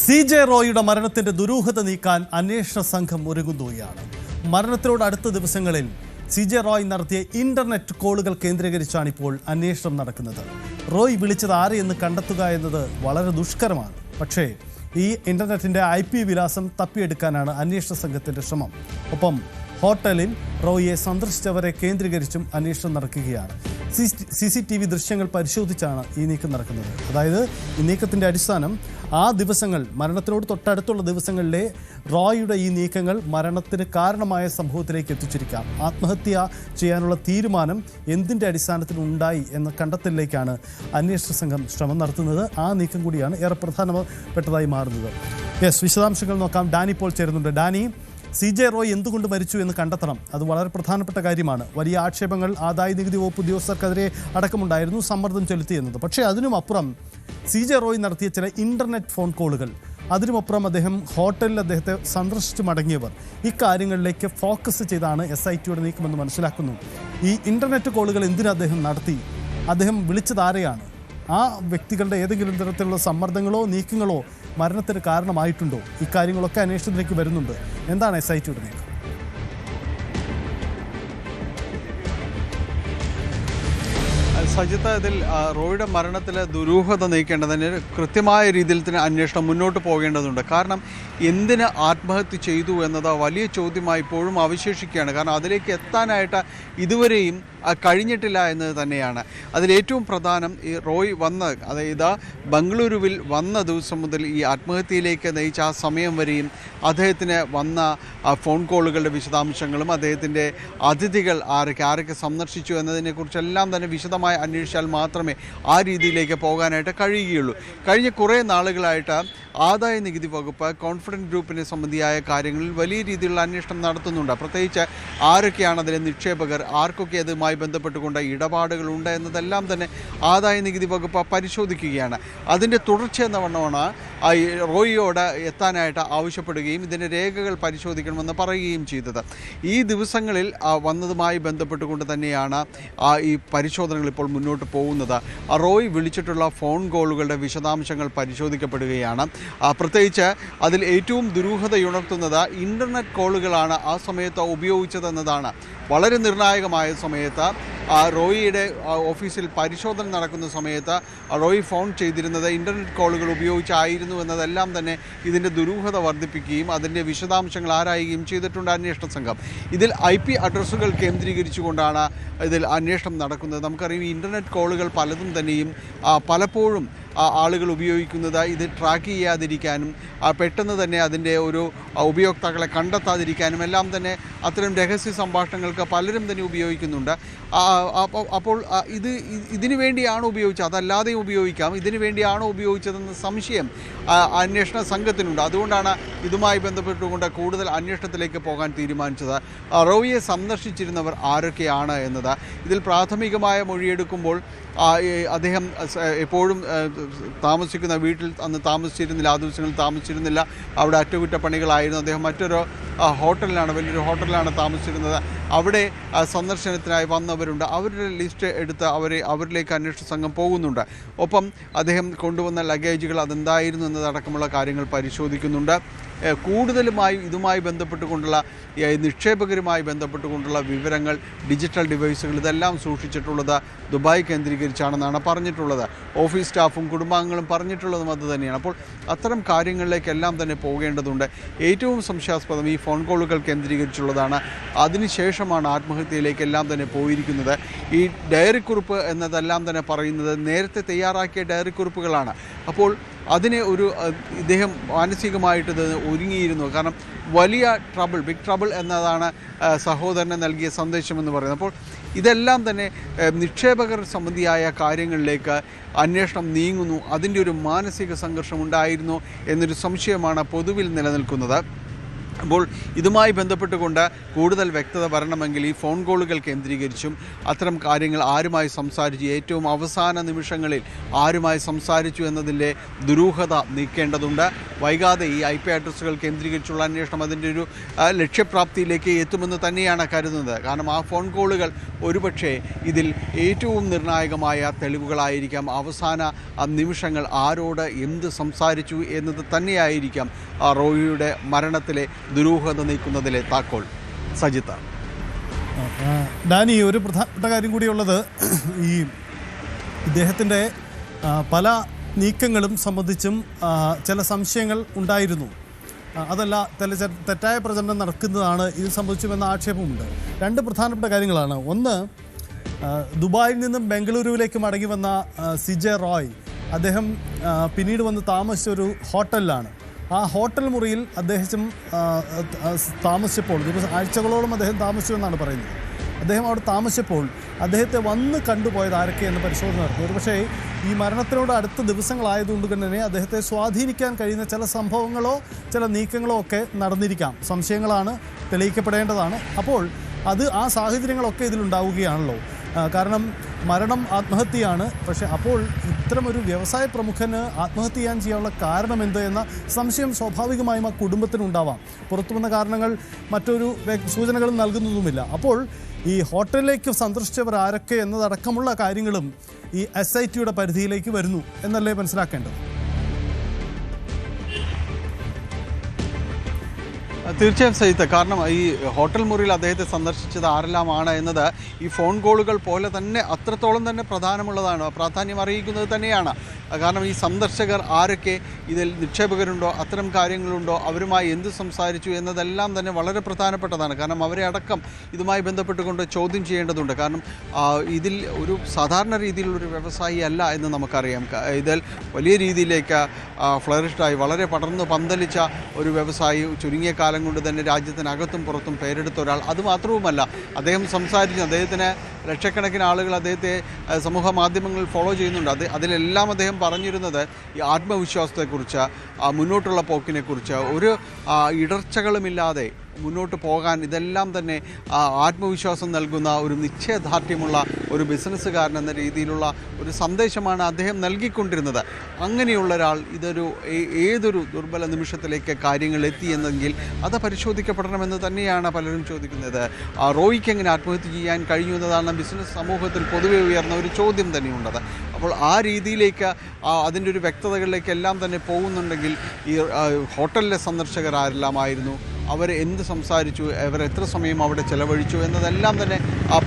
CJ റോയിയുടെ മരണത്തിന്റെ ദുരൂഹത നീക്കാൻ അന്വേഷണ സംഘം ഒരുങ്ങുകയാണ്. മരണത്തിനോട് അടുത്ത ദിവസങ്ങളിൽ CJ റോയ് നടത്തിയ ഇന്റർനെറ്റ് കോളുകൾ കേന്ദ്രീകരിച്ചാണ് ഇപ്പോൾ അന്വേഷണം നടക്കുന്നത്. റോയ് വിളിച്ചത് ആരെയെന്ന് കണ്ടെത്തുക എന്നത് വളരെ ദുഷ്കരമാണ്. പക്ഷേ ഈ ഇന്റർനെറ്റിന്റെ IP വിലാസം തപ്പിയെടുക്കാനാണ് അന്വേഷണ സംഘത്തിന്റെ ശ്രമം. ഒപ്പം ഹോട്ടലിൽ റോയിയെ സന്ദർശിച്ചവരെ കേന്ദ്രീകരിച്ചും അന്വേഷണം നടക്കുകയാണ്. CCTV ദൃശ്യങ്ങൾ പരിശോധിച്ചാണ് ഈ നീക്കം നടക്കുന്നത്. അതായത് ഈ നീക്കത്തിൻ്റെ അടിസ്ഥാനം ആ ദിവസങ്ങൾ, മരണത്തിനോട് തൊട്ടടുത്തുള്ള ദിവസങ്ങളിലെ റോയിയുടെ ഈ നീക്കങ്ങൾ മരണത്തിന് കാരണമായ സംഭവത്തിലേക്ക് എത്തിച്ചിരിക്കാം. ആത്മഹത്യ ചെയ്യാനുള്ള തീരുമാനം എന്തിൻ്റെ അടിസ്ഥാനത്തിൽ ഉണ്ടായി എന്ന കണ്ടെത്തലിലേക്കാണ് അന്വേഷണ സംഘം ശ്രമം നടത്തുന്നത്. ആ നീക്കം കൂടിയാണ് ഏറെ പ്രധാനപ്പെട്ടതായി മാറുന്നത്. വിശദാംശങ്ങൾ നോക്കാം. ഡാനി ഇപ്പോൾ ചേരുന്നുണ്ട്. ഡാനി, CJ റോയ് എന്തുകൊണ്ട് മരിച്ചു എന്ന് കണ്ടെത്തണം. അത് വളരെ പ്രധാനപ്പെട്ട കാര്യമാണ്. വലിയ ആക്ഷേപങ്ങൾ ആദായ നികുതി വകുപ്പ് ഉദ്യോഗസ്ഥർക്കെതിരെ അടക്കമുണ്ടായിരുന്നു, സമ്മർദ്ദം ചെലുത്തിയെന്നത്. പക്ഷേ അതിനുമപ്പുറം CJ റോയ് നടത്തിയ ചില ഇൻ്റർനെറ്റ് ഫോൺ കോളുകൾ, അതിനുമപ്പുറം ഹോട്ടലിൽ അദ്ദേഹത്തെ സന്ദർശിച്ച് മടങ്ങിയവർ, ഇക്കാര്യങ്ങളിലേക്ക് ഫോക്കസ് ചെയ്താണ് SITയുടെ നീക്കമെന്ന് മനസ്സിലാക്കുന്നു. ഈ ഇൻ്റർനെറ്റ് കോളുകൾ എന്തിന് അദ്ദേഹം നടത്തി? അദ്ദേഹം വിളിച്ചത് ആരെയാണ്? ആ വ്യക്തികളുടെ ഏതെങ്കിലും തരത്തിലുള്ള സമ്മർദ്ദങ്ങളോ നീക്കങ്ങളോ മരണത്തിന് കാരണമായിട്ടുണ്ടോ? ഇക്കാര്യങ്ങളൊക്കെ അന്വേഷണത്തിലേക്ക് വരുന്നുണ്ട്. എന്താണ് SITയുടെ നീക്കം? സജിത്ത്, ഇതിൽ റോയിയുടെ മരണത്തിൽ ദുരൂഹത നീക്കേണ്ടതിന് കൃത്യമായ രീതിയിൽ തന്നെ അന്വേഷണം മുന്നോട്ട് പോകേണ്ടതുണ്ട്. കാരണം എന്തിന് ആത്മഹത്യ ചെയ്തു എന്നത് വലിയ ചോദ്യമായി ഇപ്പോഴും അവശേഷിക്കുകയാണ്. കാരണം അതിലേക്ക് എത്താനായിട്ട് ഇതുവരെയും കഴിഞ്ഞിട്ടില്ല എന്നത് തന്നെയാണ്. അതിലേറ്റവും പ്രധാനം ഈ റോയ് അതായത് ബംഗളൂരുവിൽ വന്ന ദിവസം മുതൽ ഈ ആത്മഹത്യയിലേക്ക് നയിച്ച ആ സമയം വരെയും അദ്ദേഹത്തിന് വന്ന ഫോൺ കോളുകളുടെ വിശദാംശങ്ങളും അദ്ദേഹത്തിൻ്റെ അതിഥികൾ ആരൊക്കെ സന്ദർശിച്ചു എന്നതിനെക്കുറിച്ചെല്ലാം തന്നെ വിശദമായി അന്വേഷിച്ചാൽ മാത്രമേ ആ രീതിയിലേക്ക് പോകാനായിട്ട് കഴിയുകയുള്ളൂ. കഴിഞ്ഞ കുറേ നാളുകളായിട്ട് ആദായ നികുതി വകുപ്പ് കോൺഫിഡൻറ്റ് ഗ്രൂപ്പിനെ സംബന്ധിയായ കാര്യങ്ങളിൽ വലിയ രീതിയിലുള്ള അന്വേഷണം നടത്തുന്നുണ്ട്. പ്രത്യേകിച്ച് ആരൊക്കെയാണ് അതിലെ നിക്ഷേപകർ, ആർക്കൊക്കെ അതുമായി ബന്ധപ്പെട്ടുകൊണ്ട് ഇടപാടുകളുണ്ട് എന്നതെല്ലാം തന്നെ ആദായ നികുതി വകുപ്പ് പരിശോധിക്കുകയാണ്. അതിൻ്റെ തുടർച്ച എന്ന വണ്ണമാണ് റോയിയോട് എത്താനായിട്ട് ആവശ്യപ്പെടുകയും ഇതിൻ്റെ രേഖകൾ പരിശോധിക്കണമെന്ന് പറയുകയും ചെയ്തത്. ഈ ദിവസങ്ങളിൽ വന്നതുമായി ബന്ധപ്പെട്ടുകൊണ്ട് തന്നെയാണ് ഈ പരിശോധനകൾ ഇപ്പോൾ മുന്നോട്ട് പോകുന്നത്. റോയ് വിളിച്ചിട്ടുള്ള ഫോൺ കോളുകളുടെ വിശദാംശങ്ങൾ പരിശോധിക്കപ്പെടുകയാണ്. പ്രത്യേകിച്ച് അതിൽ ഏറ്റവും ദുരൂഹതയുണർത്തുന്നത് ഇൻ്റർനെറ്റ് കോളുകളാണ് ആ സമയത്ത് ഉപയോഗിച്ചതെന്നതാണ്. വളരെ നിർണായകമായ സമയത്ത് റോയിയുടെ ഓഫീസിൽ പരിശോധന നടക്കുന്ന സമയത്ത് റോയി ഫോൺ ചെയ്തിരുന്നത് ഇൻ്റർനെറ്റ് കോളുകൾ ഉപയോഗിച്ചായിരുന്നു എന്നതെല്ലാം തന്നെ ഇതിൻ്റെ ദുരൂഹത വർദ്ധിപ്പിക്കുകയും അതിൻ്റെ വിശദാംശങ്ങൾ ആരായുകയും ചെയ്തിട്ടുണ്ട് അന്വേഷണ സംഘം. ഇതിൽ IP അഡ്രസ്സുകൾ കേന്ദ്രീകരിച്ചുകൊണ്ടാണ് ഇതിൽ അന്വേഷണം നടക്കുന്നത്. നമുക്കറിയാം, ഈ ഇൻ്റർനെറ്റ് കോളുകൾ പലതും തന്നെയും പലപ്പോഴും ആളുകൾ ഉപയോഗിക്കുന്നത് ഇത് ട്രാക്ക് ചെയ്യാതിരിക്കാനും പെട്ടെന്ന് തന്നെ അതിൻ്റെ ഒരു ഉപയോക്താക്കളെ കണ്ടെത്താതിരിക്കാനും എല്ലാം തന്നെ അത്തരം രഹസ്യ സംഭാഷണങ്ങൾക്ക് പലരും തന്നെ ഉപയോഗിക്കുന്നുണ്ട്. അപ്പോൾ ഇതിനു വേണ്ടിയാണോ ഉപയോഗിച്ചത്? അതല്ലാതെയും ഉപയോഗിക്കാം. ഇതിനു വേണ്ടിയാണോ ഉപയോഗിച്ചതെന്ന സംശയം അന്വേഷണ സംഘത്തിനുണ്ട്. അതുകൊണ്ടാണ് ഇതുമായി ബന്ധപ്പെട്ടുകൊണ്ട് കൂടുതൽ അന്വേഷണത്തിലേക്ക് പോകാൻ തീരുമാനിച്ചത്. റോയിയെ സന്ദർശിച്ചിരുന്നവർ ആരൊക്കെയാണ് എന്നത് ഇതിൽ പ്രാഥമികമായ മൊഴിയെടുക്കുമ്പോൾ അദ്ദേഹം എപ്പോഴും താമസിക്കുന്ന വീട്ടിൽ അന്ന് താമസിച്ചിരുന്നില്ല, ആ ദിവസങ്ങളിൽ താമസിച്ചിരുന്നില്ല. അവിടെ അറ്റകുറ്റപ്പണികളായിരുന്നു. അദ്ദേഹം മറ്റൊരു ഹോട്ടലിലാണ്, വലിയൊരു ഹോട്ടലിലാണ് താമസിച്ചിരുന്നത്. അവിടെ സന്ദർശനത്തിനായി വന്നവരുണ്ട്. അവരുടെ ലിസ്റ്റ് എടുത്ത് അവരിലേക്ക് അന്വേഷണ സംഘം പോകുന്നുണ്ട്. ഒപ്പം അദ്ദേഹം കൊണ്ടുവന്ന ലഗേജുകൾ അതെന്തായിരുന്നു എന്നതടക്കമുള്ള കാര്യങ്ങൾ പരിശോധിക്കുന്നുണ്ട്. കൂടുതലുമായി ഇതുമായി ബന്ധപ്പെട്ടുകൊണ്ടുള്ള നിക്ഷേപകരുമായി ബന്ധപ്പെട്ടുകൊണ്ടുള്ള വിവരങ്ങൾ, ഡിജിറ്റൽ ഡിവൈസുകൾ ഇതെല്ലാം സൂക്ഷിച്ചിട്ടുള്ളത് ദുബായ് കേന്ദ്രീകരിച്ചാണെന്നാണ് പറഞ്ഞിട്ടുള്ളത്. ഓഫീസ് സ്റ്റാഫും കുടുംബാംഗങ്ങളും പറഞ്ഞിട്ടുള്ളതും അത് തന്നെയാണ്. അപ്പോൾ അത്തരം കാര്യങ്ങളിലേക്കെല്ലാം തന്നെ പോകേണ്ടതുണ്ട്. ഏറ്റവും സംശയാസ്പദം ഈ ഫോൺ കോളുകൾ കേന്ദ്രീകരിച്ചുള്ളതാണ്. അതിനുശേഷമാണ് ആത്മഹത്യയിലേക്കെല്ലാം തന്നെ പോയിരിക്കുന്നത്. ഈ ഡയറി കുറിപ്പ് എന്നതെല്ലാം തന്നെ പറയുന്നത് നേരത്തെ തയ്യാറാക്കിയ ഡയറി കുറിപ്പുകളാണ്. അപ്പോൾ അതിനെ ഇദ്ദേഹം മാനസികമായിട്ട് ഒരുങ്ങിയിരുന്നു. കാരണം വലിയ ബിഗ് ട്രബിൾ എന്നതാണ് സഹോദരന് നൽകിയ സന്ദേശമെന്ന് പറയുന്നത്. അപ്പോൾ ഇതെല്ലാം തന്നെ നിക്ഷേപകർ സംബന്ധിയായ കാര്യങ്ങളിലേക്ക് അന്വേഷണം നീങ്ങുന്നു. അതിൻ്റെ ഒരു മാനസിക സംഘർഷം ഉണ്ടായിരുന്നു എന്നൊരു സംശയമാണ് പൊതുവിൽ നിലനിൽക്കുന്നത്. അപ്പോൾ ഇതുമായി ബന്ധപ്പെട്ടുകൊണ്ട് കൂടുതൽ വ്യക്തത വരണമെങ്കിൽ ഈ ഫോൺ കോളുകൾ കേന്ദ്രീകരിച്ചും അത്തരം കാര്യങ്ങൾ ആരുമായി സംസാരിച്ചു, ഏറ്റവും അവസാന നിമിഷങ്ങളിൽ ആരുമായി സംസാരിച്ചു എന്നതിൻ്റെ ദുരൂഹത നീക്കേണ്ടതുണ്ട്. വൈകാതെ ഈ IP അഡ്രസ്സുകൾ കേന്ദ്രീകരിച്ചുള്ള അന്വേഷണം അതിൻ്റെ ഒരു ലക്ഷ്യപ്രാപ്തിയിലേക്ക് എത്തുമെന്ന് തന്നെയാണ് കരുതുന്നത്. കാരണം ആ ഫോൺ കോളുകൾ ഒരുപക്ഷെ ഇതിൽ ഏറ്റവും നിർണായകമായ തെളിവുകളായിരിക്കാം. അവസാന നിമിഷങ്ങൾ ആരോട് എന്ത് സംസാരിച്ചു എന്നത് തന്നെയായിരിക്കാം റോയിയുടെ മരണത്തിലെ ദുരൂഹത നീക്കുന്നതിലെ താക്കോൽ. സജിത്ത. ഡാനി, ഒരു പ്രധാനപ്പെട്ട കാര്യം കൂടിയുള്ളത്, ഈ ഇദ്ദേഹത്തിൻ്റെ പല നീക്കങ്ങളും സംബന്ധിച്ചും ചില സംശയങ്ങൾ ഉണ്ടായിരുന്നു. അതല്ല, തെറ്റായ പ്രചരണം നടക്കുന്നതാണ് ഇത് സംബന്ധിച്ചുമെന്ന ആക്ഷേപമുണ്ട്. രണ്ട് പ്രധാനപ്പെട്ട കാര്യങ്ങളാണ്. ഒന്ന്, ദുബായിൽ നിന്നും ബംഗളൂരുവിലേക്ക് മടങ്ങി വന്ന CJ റോയ്, അദ്ദേഹം പിന്നീട് വന്ന് താമസിച്ച ഒരു ഹോട്ടലിലാണ്. ആ ഹോട്ടൽ മുറിയിൽ അദ്ദേഹം താമസിച്ചപ്പോൾ, ആഴ്ചകളോളം അദ്ദേഹം താമസിച്ചു എന്നാണ് പറയുന്നത്. അദ്ദേഹം അവിടെ താമസിച്ചപ്പോൾ അദ്ദേഹത്തെ വന്ന് കണ്ടുപോയത് ആരൊക്കെയെന്ന് പരിശോധന നടത്തി. ഒരുപക്ഷേ ഈ മരണത്തിനോട് അടുത്ത ദിവസങ്ങളായതുകൊണ്ട് തന്നെ അദ്ദേഹത്തെ സ്വാധീനിക്കാൻ കഴിയുന്ന ചില സംഭവങ്ങളോ ചില നീക്കങ്ങളോ ഒക്കെ നടന്നിരിക്കാം. സംശയങ്ങളാണ്, തെളിയിക്കപ്പെടേണ്ടതാണ്. അപ്പോൾ ആ സാഹചര്യങ്ങളൊക്കെ ഇതിലുണ്ടാവുകയാണല്ലോ. കാരണം മരണം ആത്മഹത്യയാണ്. പക്ഷേ അപ്പോൾ ഇത്തരമൊരു വ്യവസായ പ്രമുഖന് ആത്മഹത്യ ചെയ്യാനുള്ള കാരണം എന്ത് എന്ന സംശയം സ്വാഭാവികമായും ആ കുടുംബത്തിനുണ്ടാവാം. പുറത്തു വന്ന കാരണങ്ങൾ മറ്റൊരു സൂചനകളും നൽകുന്നതുമില്ല. അപ്പോൾ ഈ ഹോട്ടലിലേക്ക് സന്ദർശിച്ചവർ ആരൊക്കെ എന്നതടക്കമുള്ള കാര്യങ്ങളും ഈ SITയുടെ പരിധിയിലേക്ക് വരുന്നു എന്നല്ലേ മനസ്സിലാക്കേണ്ടത്? തീർച്ചയായും സഹിത. കാരണം ഈ ഹോട്ടൽ മുറിയിൽ അദ്ദേഹത്തെ സന്ദർശിച്ചത് ആരെല്ലാമാണ് എന്നത് ഈ ഫോൺ കോളുകൾ പോലെ തന്നെ അത്രത്തോളം തന്നെ പ്രാധാന്യം അറിയിക്കുന്നത് തന്നെയാണ്. കാരണം ഈ സന്ദർശകർ ആരൊക്കെ, ഇതിൽ നിക്ഷേപകരുണ്ടോ, അത്തരം കാര്യങ്ങളുണ്ടോ, അവരുമായി എന്ത് സംസാരിച്ചു എന്നതെല്ലാം തന്നെ വളരെ പ്രധാനപ്പെട്ടതാണ്. കാരണം അവരെ അടക്കം ഇതുമായി ബന്ധപ്പെട്ടുകൊണ്ട് ചോദ്യം ചെയ്യേണ്ടതുണ്ട്. കാരണം ഇതിൽ ഒരു സാധാരണ രീതിയിലുള്ളൊരു വ്യവസായി അല്ല എന്ന് നമുക്കറിയാം. ഇതിൽ വലിയ രീതിയിലേക്ക് ഫ്ലറിഷ്ഡായി വളരെ പടർന്ന് പന്തലിച്ച ഒരു വ്യവസായി, ചുരുങ്ങിയ കാലം കൊണ്ട് തന്നെ രാജ്യത്തിനകത്തും പുറത്തും പേരെടുത്ത ഒരാൾ. അതുമാത്രവുമല്ല, അദ്ദേഹം അദ്ദേഹത്തിന് ലക്ഷക്കണക്കിന് ആളുകൾ അദ്ദേഹത്തെ സമൂഹ മാധ്യമങ്ങളിൽ ഫോളോ ചെയ്യുന്നുണ്ട്. അതിലെല്ലാം അദ്ദേഹം പറഞ്ഞിരുന്നത് ഈ ആത്മവിശ്വാസത്തെക്കുറിച്ച്, മുന്നോട്ടുള്ള പോക്കിനെക്കുറിച്ച്, ഒരു ഇടർച്ചകളുമില്ലാതെ മുന്നോട്ട് പോകാൻ ഇതെല്ലാം തന്നെ ആത്മവിശ്വാസം നൽകുന്ന ഒരു നിശ്ചയദാർഢ്യമുള്ള ഒരു ബിസിനസ്സുകാരൻ എന്ന രീതിയിലുള്ള ഒരു സന്ദേശമാണ് അദ്ദേഹം നൽകിക്കൊണ്ടിരുന്നത്. അങ്ങനെയുള്ള ഒരാൾ ഏതൊരു ദുർബല നിമിഷത്തിലേക്ക് കാര്യങ്ങൾ എത്തിയെന്നെങ്കിൽ അത് പരിശോധിക്കപ്പെടണമെന്ന് തന്നെയാണ് പലരും ചോദിക്കുന്നത്. റോയിക്ക് എങ്ങനെ ആത്മഹത്യ ചെയ്യാൻ കഴിഞ്ഞു എന്നതാണ് ബിസിനസ് സമൂഹത്തിൽ പൊതുവെ ഉയർന്ന ഒരു ചോദ്യം തന്നെയുണ്ടത്. അപ്പോൾ ആ രീതിയിലേക്ക് അതിൻ്റെ ഒരു വ്യക്തതകളിലേക്ക് എല്ലാം തന്നെ പോകുന്നുണ്ടെങ്കിൽ ഈ ഹോട്ടലിലെ സന്ദർശകർ ആരെല്ലാമായിരുന്നു, അവർ എന്ത് സംസാരിച്ചു, അവർ എത്ര സമയം അവിടെ ചെലവഴിച്ചു എന്നതെല്ലാം തന്നെ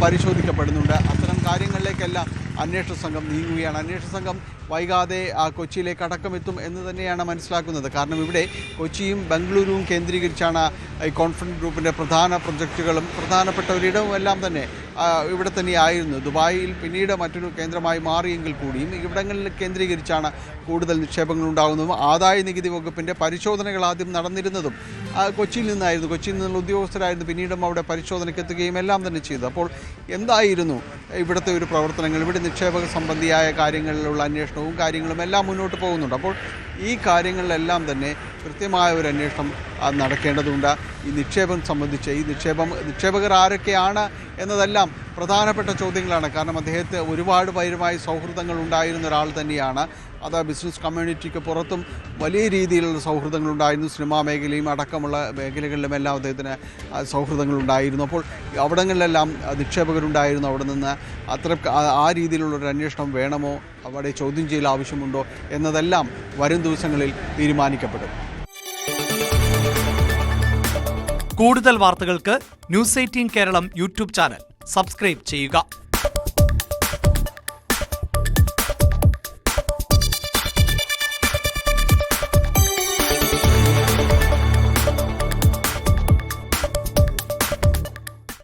പരിശോധിക്കപ്പെടുന്നുണ്ട്. അത്തരം കാര്യങ്ങളിലേക്കെല്ലാം അന്വേഷണ സംഘം നീങ്ങുകയാണ്. അന്വേഷണ സംഘം വൈകാതെ കൊച്ചിയിലേക്ക് അടക്കമെത്തും എന്ന് തന്നെയാണ് മനസ്സിലാക്കുന്നത്. കാരണം ഇവിടെ കൊച്ചിയും ബംഗളൂരുവും കേന്ദ്രീകരിച്ചാണ് ഈ കോൺഫിഡൻസ് ഗ്രൂപ്പിൻ്റെ പ്രധാന പ്രൊജക്റ്റുകളും പ്രധാനപ്പെട്ട ഒരിടവും എല്ലാം തന്നെ ഇവിടെ തന്നെയായിരുന്നു. ദുബായിൽ പിന്നീട് മറ്റൊരു കേന്ദ്രമായി മാറിയെങ്കിൽ കൂടിയും ഇവിടങ്ങളിൽ കേന്ദ്രീകരിച്ചാണ് കൂടുതൽ നിക്ഷേപങ്ങൾ ഉണ്ടാകുന്നതും ആദായ നികുതി വകുപ്പിൻ്റെ പരിശോധനകൾ ആദ്യം നടന്നിരുന്നതും കൊച്ചിയിൽ നിന്നായിരുന്നു. കൊച്ചിയിൽ നിന്നുള്ള ഉദ്യോഗസ്ഥരായിരുന്നു പിന്നീടും അവിടെ പരിശോധനയ്ക്ക് എത്തുകയും എല്ലാം തന്നെ ചെയ്തു. അപ്പോൾ എന്തായിരുന്നു ഇവിടുത്തെ ഒരു പ്രവർത്തനങ്ങൾ, ഇവിടെ നിക്ഷേപക സംബന്ധിയായ കാര്യങ്ങളിലുള്ള അന്വേഷണവും കാര്യങ്ങളും എല്ലാം മുന്നോട്ട് പോകുന്നുണ്ട്. അപ്പോൾ ഈ കാര്യങ്ങളിലെല്ലാം തന്നെ കൃത്യമായ ഒരു അന്വേഷണം നടക്കേണ്ടതുണ്ട്. ഈ നിക്ഷേപം സംബന്ധിച്ച് നിക്ഷേപകർ ആരൊക്കെയാണ് എന്നതെല്ലാം പ്രധാനപ്പെട്ട ചോദ്യങ്ങളാണ്. കാരണം അദ്ദേഹത്തെ ഒരുപാട് പേരുമായി സൗഹൃദങ്ങൾ ഉണ്ടായിരുന്ന ഒരാൾ തന്നെയാണ്. അത് ബിസിനസ് കമ്മ്യൂണിറ്റിക്ക് പുറത്തും വലിയ രീതിയിലുള്ള സൗഹൃദങ്ങളുണ്ടായിരുന്നു. സിനിമാ മേഖലയും അടക്കമുള്ള മേഖലകളിലുമെല്ലാം അദ്ദേഹത്തിന് സൗഹൃദങ്ങളുണ്ടായിരുന്നു. അപ്പോൾ അവിടങ്ങളിലെല്ലാം നിക്ഷേപകരുണ്ടായിരുന്നു. അവിടെ നിന്ന് ആ രീതിയിലുള്ളൊരു അന്വേഷണം വേണമോ, അവിടെ ചോദ്യം ചെയ്യൽ ആവശ്യമുണ്ടോ എന്നതെല്ലാം വരും ദിവസങ്ങളിൽ തീരുമാനിക്കപ്പെടും. കൂടുതൽ വാർത്തകൾക്ക് News 18 Keralam YouTube channel subscribe ചെയ്യുക.